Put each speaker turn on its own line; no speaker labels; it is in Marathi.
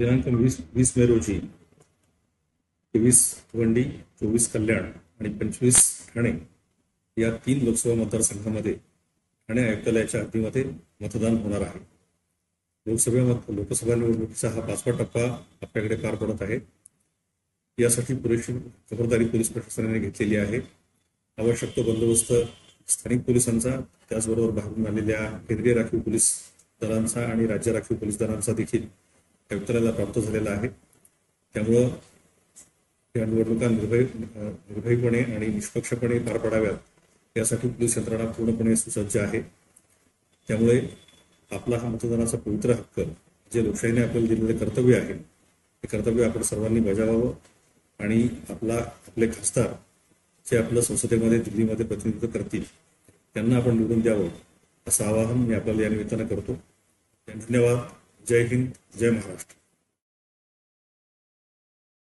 दिनांक 20 मे रोजी 23 भिवंडी, 24 कल्याण आणि 25 ठाणे या 3 लोकसभा मतदारसंघामध्ये ठाणे आयुक्तालयाच्या हद्दीमध्ये मतदान होणार आहे. लोकसभा निवडणुकीचा हा 5वा टप्पा आपल्याकडे पार पडत आहे. यासाठी पुरेशी खबरदारी पोलीस प्रशासनाने घेतलेली आहे. आवश्यक तो बंदोबस्त स्थानिक पोलिसांचा, त्याचबरोबर बाहेरून आलेल्या केंद्रीय राखीव पोलीस दलांचा आणि राज्य राखीव पोलीस दलांचा देखील आयुक्तालयाला प्राप्त झालेला आहे. त्यामुळं या निवडणुका निर्भयपणे आणि निष्पक्षपणे पार पडाव्यात यासाठी पोलीस यंत्रणा पूर्णपणे सुसज्ज आहे. त्यामुळे आपला हा मतदानाचा पवित्र हक्क, जे लोकशाहीने आपल्याला दिलेले कर्तव्य आहे, हे कर्तव्य आपण सर्वांनी बजावावं आणि आपले खासदार जे आपलं संसदेमध्ये दिल्लीमध्ये प्रतिनिधित्व करतील त्यांना आपण निवडून द्यावं असं आवाहन मी आपल्याला या निमित्तानं करतो. धन्यवाद. जय हिंद, जय महाराष्ट्र.